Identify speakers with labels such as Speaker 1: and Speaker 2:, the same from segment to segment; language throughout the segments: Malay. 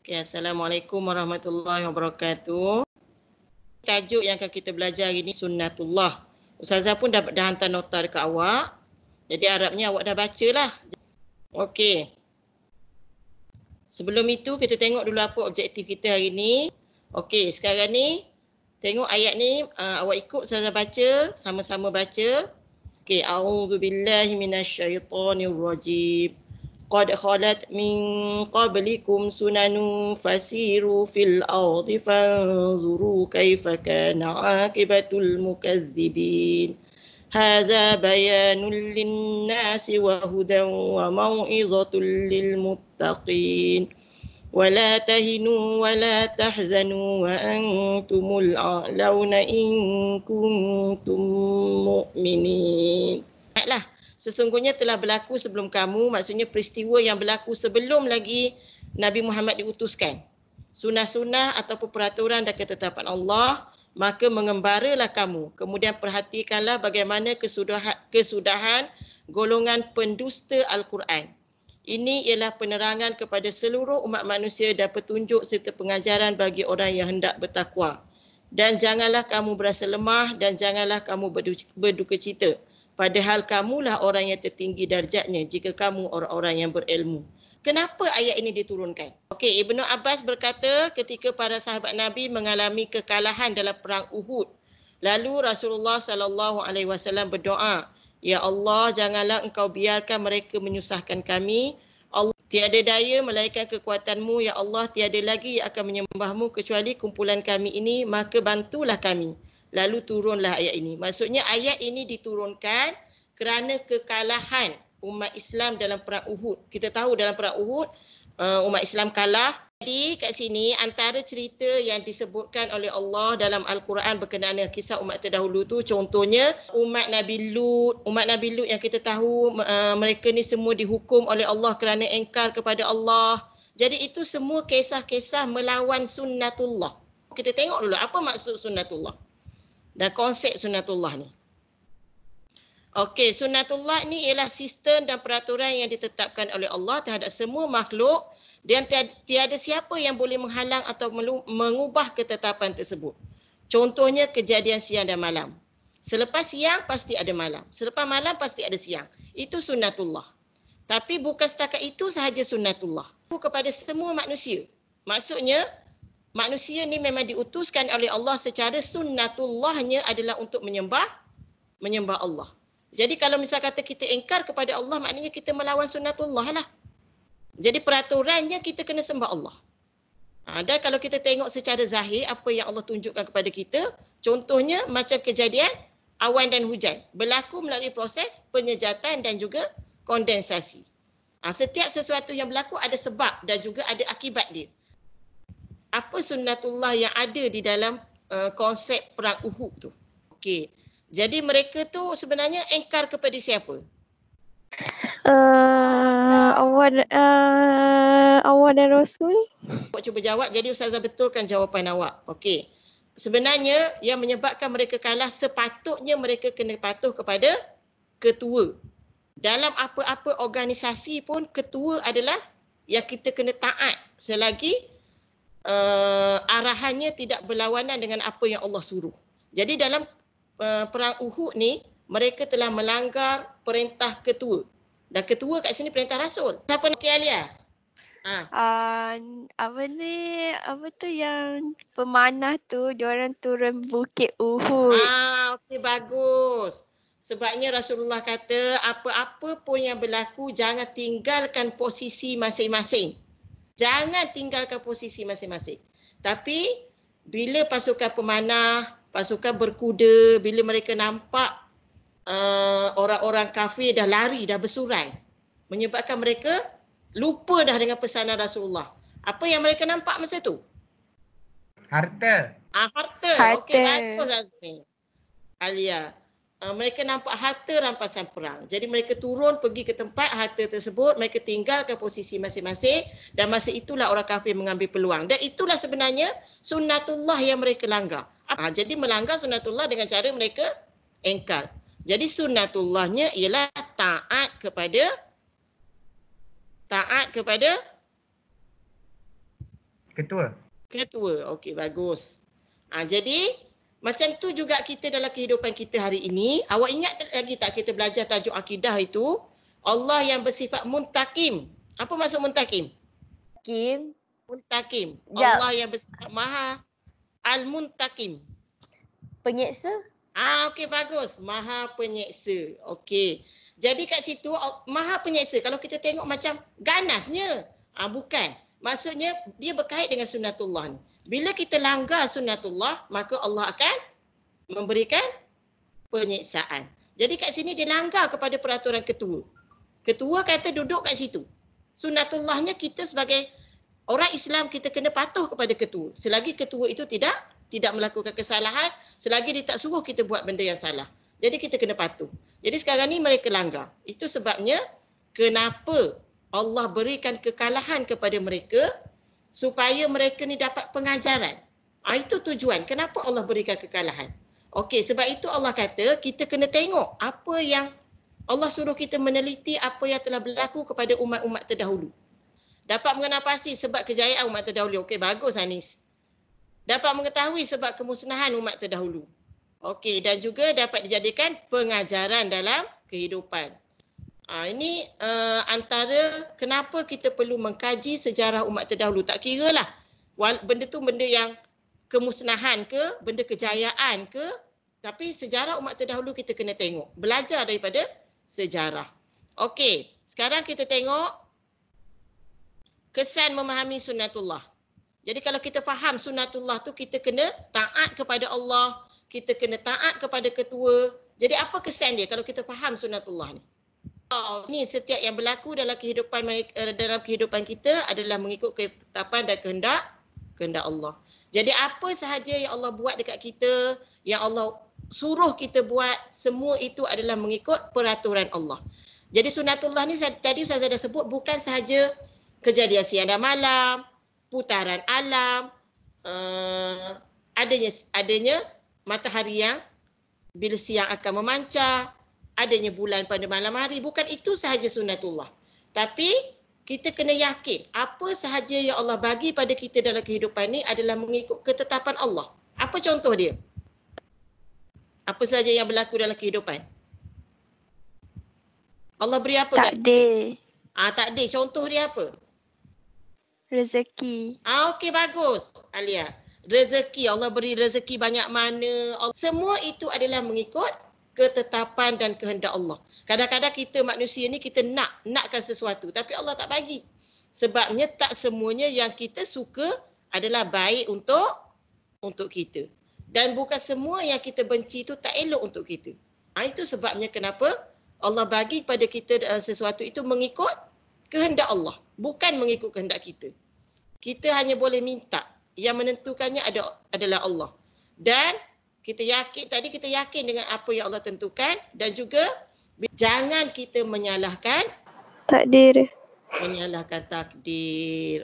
Speaker 1: Okay, Assalamualaikum warahmatullahi wabarakatuh. Tajuk yang akan kita belajar hari ini Sunnatullah. Ustazah pun dah hantar nota dekat awak. Jadi harapnya awak dah baca lah. Okey. Sebelum itu kita tengok dulu apa objektif kita hari ini. Okey, sekarang ni tengok ayat ni awak ikut Ustazah baca, sama-sama baca. Okey, a'udzubillahi minasyaitonirrajim. Qad khalat min qablikum sunanu fasiru fil ardi fanzuru kaifa kana aqibatul mukazzibin. Hadza bayanun linnasi wa hudan wa mau'izatul lil muttaqin. ولا تهنوا ولا تحزنوا وأنتم الأعلون إن كنتم مؤمنين. Baiklah, sesungguhnya telah berlaku sebelum kamu, maksudnya peristiwa yang berlaku sebelum lagi Nabi Muhammad diutuskan. Sunnah-sunnah ataupun peraturan dan ketetapan Allah, maka mengembaralah kamu. Kemudian perhatikanlah bagaimana kesudahan golongan pendusta Al-Quran. Ini ialah penerangan kepada seluruh umat manusia dan petunjuk serta pengajaran bagi orang yang hendak bertakwa. Dan janganlah kamu berasa lemah dan janganlah kamu berduka cita. Padahal kamulah orang yang tertinggi darjatnya jika kamu orang-orang yang berilmu. Kenapa ayat ini diturunkan? Okey, Ibnu Abbas berkata ketika para sahabat Nabi mengalami kekalahan dalam perang Uhud, lalu Rasulullah SAW berdoa, Ya Allah, janganlah engkau biarkan mereka menyusahkan kami. Allah, tiada daya melainkan kekuatanmu. Ya Allah, tiada lagi yang akan menyembahmu kecuali kumpulan kami ini, maka bantulah kami. Lalu turunlah ayat ini. Maksudnya ayat ini diturunkan kerana kekalahan umat Islam dalam perang Uhud. Kita tahu dalam perang Uhud, umat Islam kalah. Jadi kat sini antara cerita yang disebutkan oleh Allah dalam Al-Quran berkenaan dengan kisah umat terdahulu tu, contohnya umat Nabi Lut yang kita tahu mereka ni semua dihukum oleh Allah kerana engkar kepada Allah. Jadi itu semua kisah-kisah melawan sunnatullah. Kita tengok dulu apa maksud sunnatullah dan konsep sunnatullah ni. Okey, sunnatullah ni ialah sistem dan peraturan yang ditetapkan oleh Allah terhadap semua makhluk dan tiada siapa yang boleh menghalang atau mengubah ketetapan tersebut. Contohnya kejadian siang dan malam. Selepas siang pasti ada malam. Selepas malam pasti ada siang. Itu sunnatullah. Tapi bukan setakat itu sahaja sunnatullah. Kepada semua manusia. Maksudnya manusia ni memang diutuskan oleh Allah secara sunnatullahnya adalah untuk menyembah Allah. Jadi kalau misal kata kita engkar kepada Allah, maknanya kita melawan sunnatullah lah. Jadi peraturannya kita kena sembah Allah. Dan kalau kita tengok secara zahir apa yang Allah tunjukkan kepada kita, contohnya macam kejadian awan dan hujan. Berlaku melalui proses penyejatan dan juga kondensasi. Setiap sesuatu yang berlaku ada sebab dan juga ada akibat dia. Apa sunnatullah yang ada di dalam konsep perang Uhud tu? Okey. Jadi mereka tu sebenarnya engkar kepada siapa?
Speaker 2: Allah dan Rasul.
Speaker 1: Awak cuba jawab, jadi Ustazah betulkan jawapan awak. Okey. Sebenarnya yang menyebabkan mereka kalah, sepatutnya mereka kena patuh kepada ketua. Dalam apa-apa organisasi pun ketua adalah yang kita kena taat selagi arahannya tidak berlawanan dengan apa yang Allah suruh. Jadi dalam perang Uhud ni, mereka telah melanggar perintah ketua. Dan ketua kat sini perintah Rasul. Siapa nak Alia?
Speaker 2: Apa tu yang pemanah tu, diorang turun bukit Uhud.
Speaker 1: Okey, bagus. Sebabnya Rasulullah kata apa-apa pun yang berlaku jangan tinggalkan posisi masing-masing. Jangan tinggalkan posisi masing-masing. Tapi bila pasukan pemanah, pasukan berkuda, bila mereka nampak orang-orang kafir dah lari, dah bersurai, menyebabkan mereka lupa dah dengan pesanan Rasulullah. Apa yang mereka nampak masa tu?
Speaker 3: Harta.
Speaker 1: Harta. Okey, bagus Azmi. Alia. Mereka nampak harta rampasan perang. Jadi mereka turun pergi ke tempat harta tersebut, mereka tinggalkan posisi masing-masing dan masa itulah orang kafir mengambil peluang. Dan itulah sebenarnya sunnatullah yang mereka langgar. Jadi melanggar sunnatullah dengan cara mereka engkar. Jadi sunnatullahnya ialah taat kepada
Speaker 3: Ketua.
Speaker 1: Ketua. Okey, bagus. Jadi macam tu juga kita dalam kehidupan kita hari ini. Awak ingat lagi tak kita belajar tajuk akidah itu? Allah yang bersifat muntakim. Apa maksud muntakim?
Speaker 4: Kim.
Speaker 1: Muntakim.
Speaker 4: Sekejap.
Speaker 1: Allah yang bersifat maha al-muntakim.
Speaker 4: Penyeksa.
Speaker 1: Okey, bagus. Maha penyeksa. Okey. Jadi kat situ maha penyeksa. Kalau kita tengok macam ganasnya. Bukan. Maksudnya dia berkait dengan sunnatullah ni. Bila kita langgar sunnatullah, maka Allah akan memberikan penyiksaan. Jadi kat sini dia langgar kepada peraturan ketua. Ketua kata duduk kat situ. Sunnatullahnya kita sebagai orang Islam kita kena patuh kepada ketua. Selagi ketua itu tidak melakukan kesalahan, selagi dia tak suruh kita buat benda yang salah. Jadi kita kena patuh. Jadi sekarang ni mereka langgar. Itu sebabnya kenapa Allah berikan kekalahan kepada mereka supaya mereka ni dapat pengajaran. Itu tujuan. Kenapa Allah berikan kekalahan? Okey, sebab itu Allah kata kita kena tengok apa yang Allah suruh kita meneliti apa yang telah berlaku kepada umat-umat terdahulu. Dapat mengenal pasti sebab kejayaan umat terdahulu. Okey, bagus Anis. Dapat mengetahui sebab kemusnahan umat terdahulu. Okey, dan juga dapat dijadikan pengajaran dalam kehidupan. Ini antara kenapa kita perlu mengkaji sejarah umat terdahulu. Tak kira lah benda tu benda yang kemusnahan ke, benda kejayaan ke, tapi sejarah umat terdahulu kita kena tengok. Belajar daripada sejarah. Okey, sekarang kita tengok kesan memahami sunnatullah. Jadi kalau kita faham sunnatullah tu kita kena taat kepada Allah, kita kena taat kepada ketua. Jadi apa kesan dia kalau kita faham sunnatullah ni? Ini setiap yang berlaku dalam kehidupan kita adalah mengikut ketetapan dan kehendak Allah. Jadi apa sahaja yang Allah buat dekat kita, yang Allah suruh kita buat, semua itu adalah mengikut peraturan Allah. Jadi sunnatullah ni tadi saya dah sebut bukan sahaja kejadian siang dan malam, putaran alam, adanya matahari yang bila siang akan memancar, adanya bulan pada malam hari. Bukan itu sahaja sunnatullah. Tapi kita kena yakin apa sahaja yang Allah bagi pada kita dalam kehidupan ni adalah mengikut ketetapan Allah. Apa contoh dia? Apa sahaja yang berlaku dalam kehidupan? Allah beri apa?
Speaker 2: Takdir.
Speaker 1: Takdir. Contoh dia apa?
Speaker 2: Rezeki.
Speaker 1: Okey, bagus Alia. Rezeki. Allah beri rezeki banyak mana. Semua itu adalah mengikut ketetapan dan kehendak Allah. Kadang-kadang kita manusia ni kita nakkan sesuatu tapi Allah tak bagi. Sebabnya tak semuanya yang kita suka adalah baik untuk kita. Dan bukan semua yang kita benci itu tak elok untuk kita. Itu sebabnya kenapa Allah bagi pada kita sesuatu itu mengikut kehendak Allah, bukan mengikut kehendak kita. Kita hanya boleh minta, yang menentukannya adalah Allah. Dan kita yakin dengan apa yang Allah tentukan dan juga jangan kita menyalahkan
Speaker 2: Takdir.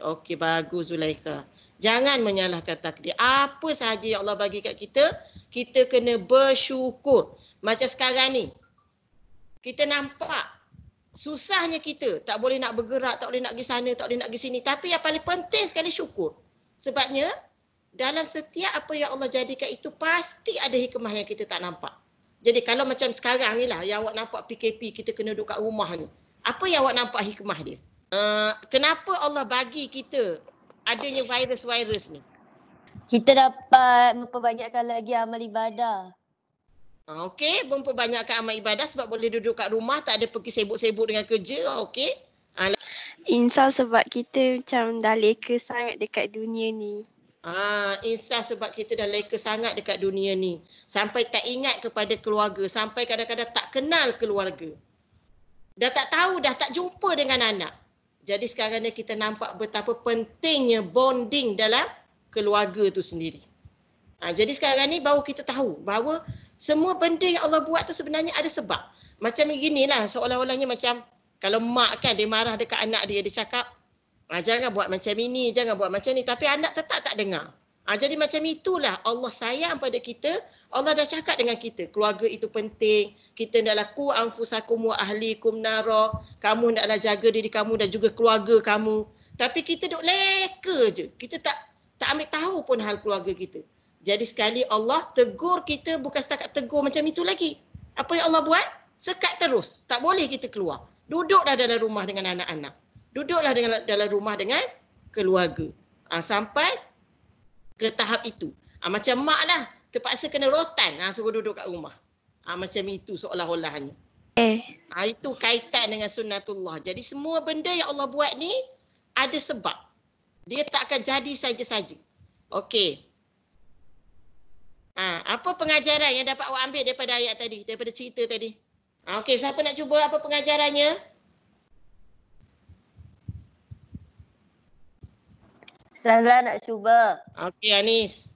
Speaker 1: Okey, bagus Zulaikha. Jangan menyalahkan takdir. Apa sahaja yang Allah bagi kat kita, kita kena bersyukur. Macam sekarang ni, kita nampak susahnya kita. Tak boleh nak bergerak, tak boleh nak pergi sana, tak boleh nak pergi sini. Tapi yang paling penting sekali syukur. Sebabnya, dalam setiap apa yang Allah jadikan itu pasti ada hikmah yang kita tak nampak. Jadi kalau macam sekarang ni lah yang awak nampak PKP, kita kena duduk kat rumah ni. Apa yang awak nampak hikmah dia? Kenapa Allah bagi kita adanya virus-virus ni?
Speaker 4: Kita dapat memperbanyakkan lagi amal ibadah.
Speaker 1: Okey, memperbanyakkan amal ibadah sebab boleh duduk kat rumah, tak ada pergi sibuk-sibuk dengan kerja. Okey.
Speaker 2: Insaf sebab kita macam dah leka sangat dekat dunia ni.
Speaker 1: Insaf sebab kita dah leka sangat dekat dunia ni. Sampai tak ingat kepada keluarga. Sampai kadang-kadang tak kenal keluarga. Dah tak tahu, dah tak jumpa dengan anak. Jadi sekarang ni kita nampak betapa pentingnya bonding dalam keluarga tu sendiri. Jadi sekarang ni baru kita tahu bahawa semua benda yang Allah buat tu sebenarnya ada sebab. Macam beginilah seolah-olahnya macam kalau mak kan dia marah dekat anak dia, dia cakap, jangan buat macam ini, jangan buat macam ni. Tapi anak tetap tak dengar. Jadi macam itulah Allah sayang pada kita. Allah dah cakap dengan kita, keluarga itu penting. Kita hendaklah qu anfusakum wa ahlikum nara. Kamu hendaklah jaga diri kamu dan juga keluarga kamu. Tapi kita duk leka je. Kita tak ambil tahu pun hal keluarga kita. Jadi sekali Allah tegur kita bukan setakat tegur macam itu lagi. Apa yang Allah buat? Sekat terus. Tak boleh kita keluar. Duduklah dalam rumah dengan anak-anak. Duduklah dalam rumah dengan keluarga. Sampai ke tahap itu. Macam mak lah. Terpaksa kena rotan. Suruh duduk kat rumah. Macam itu seolah-olahnya. Itu kaitan dengan sunnatullah. Jadi semua benda yang Allah buat ni ada sebab. Dia tak akan jadi saja-saja. Okey. Apa pengajaran yang dapat awak ambil daripada ayat tadi? Daripada cerita tadi? Okey, siapa nak cuba apa pengajarannya?
Speaker 4: Ustazah nak cuba.
Speaker 1: Okey, Anis.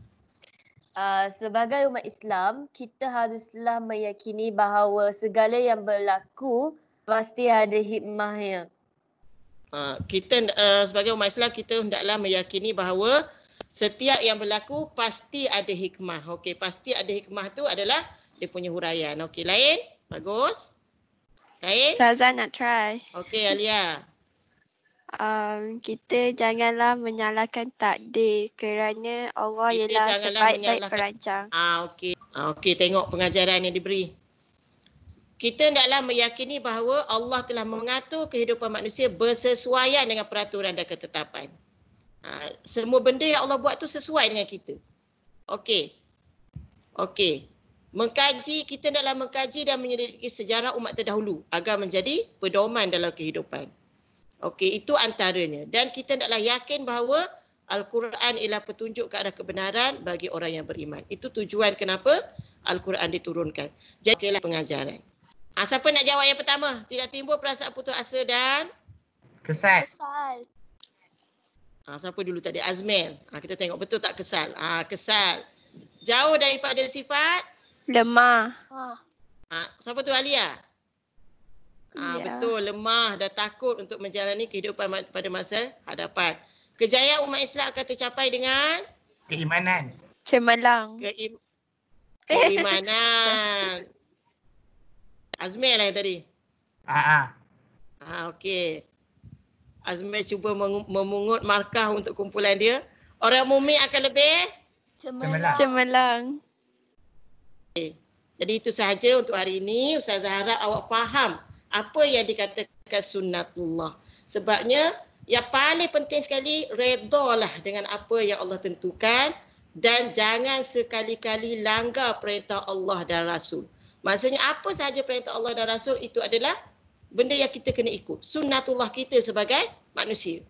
Speaker 4: Sebagai umat Islam, kita haruslah meyakini bahawa segala yang berlaku pasti ada hikmahnya.
Speaker 1: Kita sebagai umat Islam, kita hendaklah meyakini bahawa setiap yang berlaku pasti ada hikmah. Okey, pasti ada hikmah tu adalah dia punya huraian. Okey, lain? Bagus. Lain?
Speaker 2: Ustazah nak try.
Speaker 1: Okey, Alia.
Speaker 2: Kita janganlah menyalahkan takdir kerana Allah
Speaker 1: Kita
Speaker 2: ialah
Speaker 1: janganlah
Speaker 2: sebaik-baik
Speaker 1: menyalahkan-
Speaker 2: perancang.
Speaker 1: Okey. Okey, tengok pengajaran yang diberi. Kita hendaklah meyakini bahawa Allah telah mengatur kehidupan manusia bersesuaian dengan peraturan dan ketetapan. Semua benda yang Allah buat tu sesuai dengan kita. Okey. Okey. Kita hendaklah mengkaji dan menyelidiki sejarah umat terdahulu agar menjadi pedoman dalam kehidupan. Okey, itu antaranya. Dan kita hendaklah yakin bahawa Al-Quran ialah petunjuk ke arah kebenaran bagi orang yang beriman. Itu tujuan kenapa Al-Quran diturunkan. Jadi, okeylah pengajaran. Siapa nak jawab yang pertama? Tidak timbul perasaan putus asa dan...
Speaker 3: Kesal.
Speaker 1: Siapa dulu tadi? Azmil. Kita tengok betul tak kesal. Kesal. Jauh daripada sifat...
Speaker 2: Lemah.
Speaker 1: Siapa tu? Alia?
Speaker 2: Ya.
Speaker 1: Betul, lemah dan takut untuk menjalani kehidupan pada masa hadapan. Kejayaan umat Islam akan tercapai dengan
Speaker 3: Keimanan.
Speaker 2: Cemerlang.
Speaker 1: keimanan. Azmil lah yang tadi. Okey. Azmil cuba memungut markah untuk kumpulan dia. Orang mukmin akan lebih
Speaker 2: Cemerlang.
Speaker 1: Jadi itu sahaja untuk hari ini. Ustazah harap awak faham apa yang dikatakan sunnatullah. Sebabnya yang paling penting sekali, redalah dengan apa yang Allah tentukan dan jangan sekali-kali langgar perintah Allah dan Rasul. Maksudnya apa sahaja perintah Allah dan Rasul itu adalah benda yang kita kena ikut. Sunnatullah kita sebagai manusia.